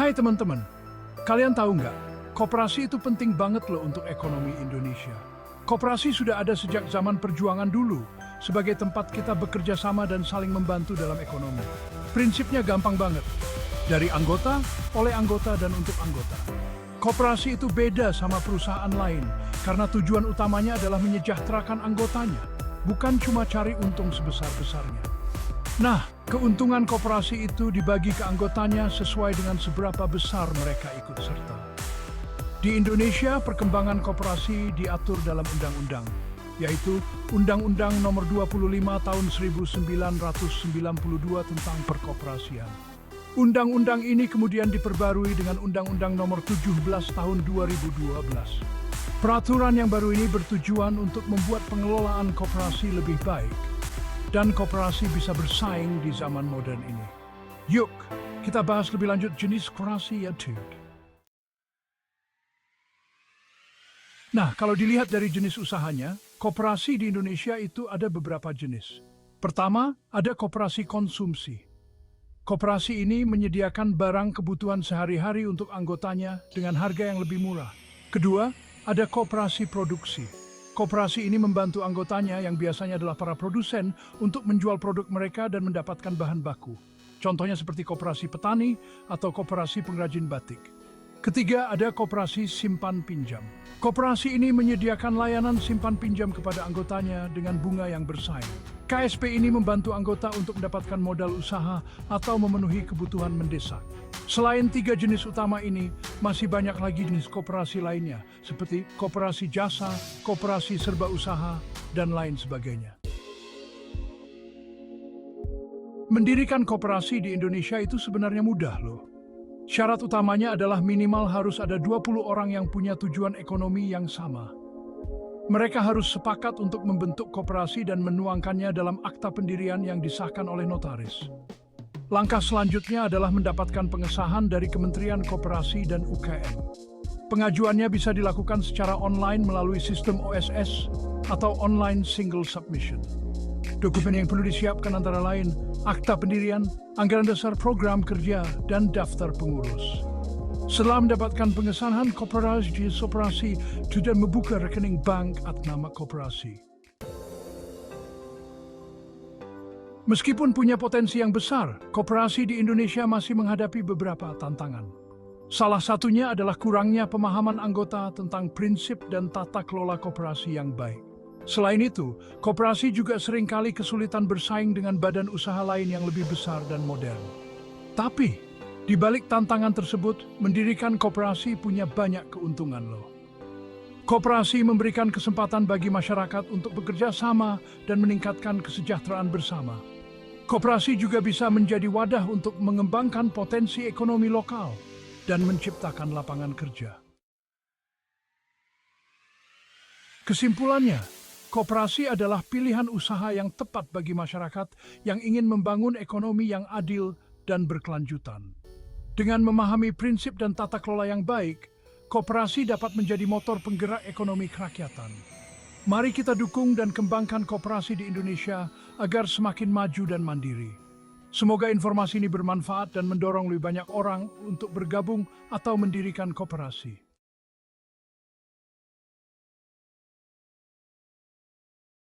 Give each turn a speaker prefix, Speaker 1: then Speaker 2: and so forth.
Speaker 1: Hai teman-teman, kalian tahu nggak? Koperasi itu penting banget loh untuk ekonomi Indonesia. Koperasi sudah ada sejak zaman perjuangan dulu, sebagai tempat kita bekerja sama dan saling membantu dalam ekonomi. Prinsipnya gampang banget, dari anggota, oleh anggota, dan untuk anggota. Koperasi itu beda sama perusahaan lain, karena tujuan utamanya adalah menyejahterakan anggotanya, bukan cuma cari untung sebesar-besarnya. Nah, keuntungan koperasi itu dibagi ke anggotanya sesuai dengan seberapa besar mereka ikut serta. Di Indonesia, perkembangan koperasi diatur dalam undang-undang, yaitu Undang-Undang Nomor 25 Tahun 1992 tentang Perkoperasian. Undang-undang ini kemudian diperbarui dengan Undang-Undang Nomor 17 Tahun 2012. Peraturan yang baru ini bertujuan untuk membuat pengelolaan koperasi lebih baik dan koperasi bisa bersaing di zaman modern ini. Yuk, kita bahas lebih lanjut jenis koperasi ya, Tud. Nah, kalau dilihat dari jenis usahanya, koperasi di Indonesia itu ada beberapa jenis. Pertama, ada koperasi konsumsi. Koperasi ini menyediakan barang kebutuhan sehari-hari untuk anggotanya dengan harga yang lebih murah. Kedua, ada koperasi produksi. Koperasi ini membantu anggotanya yang biasanya adalah para produsen untuk menjual produk mereka dan mendapatkan bahan baku. Contohnya seperti koperasi petani atau koperasi pengrajin batik. Ketiga, ada koperasi simpan pinjam. Koperasi ini menyediakan layanan simpan pinjam kepada anggotanya dengan bunga yang bersaing. KSP ini membantu anggota untuk mendapatkan modal usaha atau memenuhi kebutuhan mendesak. Selain tiga jenis utama ini, masih banyak lagi jenis koperasi lainnya, seperti koperasi jasa, koperasi serba usaha, dan lain sebagainya. Mendirikan koperasi di Indonesia itu sebenarnya mudah loh. Syarat utamanya adalah minimal harus ada 20 orang yang punya tujuan ekonomi yang sama. Mereka harus sepakat untuk membentuk koperasi dan menuangkannya dalam akta pendirian yang disahkan oleh notaris. Langkah selanjutnya adalah mendapatkan pengesahan dari Kementerian Koperasi dan UKM. Pengajuannya bisa dilakukan secara online melalui sistem OSS atau Online Single Submission. Dokumen yang perlu disiapkan antara lain akta pendirian, anggaran dasar program kerja, dan daftar pengurus. Setelah mendapatkan pengesahan, koperasi sudah membuka rekening bank atas nama koperasi. Meskipun punya potensi yang besar, koperasi di Indonesia masih menghadapi beberapa tantangan. Salah satunya adalah kurangnya pemahaman anggota tentang prinsip dan tata kelola koperasi yang baik. Selain itu, koperasi juga seringkali kesulitan bersaing dengan badan usaha lain yang lebih besar dan modern. Tapi, di balik tantangan tersebut, mendirikan koperasi punya banyak keuntungan loh. Koperasi memberikan kesempatan bagi masyarakat untuk bekerja sama dan meningkatkan kesejahteraan bersama. Koperasi juga bisa menjadi wadah untuk mengembangkan potensi ekonomi lokal dan menciptakan lapangan kerja. Kesimpulannya, koperasi adalah pilihan usaha yang tepat bagi masyarakat yang ingin membangun ekonomi yang adil dan berkelanjutan. Dengan memahami prinsip dan tata kelola yang baik, koperasi dapat menjadi motor penggerak ekonomi kerakyatan. Mari kita dukung dan kembangkan koperasi di Indonesia agar semakin maju dan mandiri. Semoga informasi ini bermanfaat dan mendorong lebih banyak orang untuk bergabung atau mendirikan koperasi.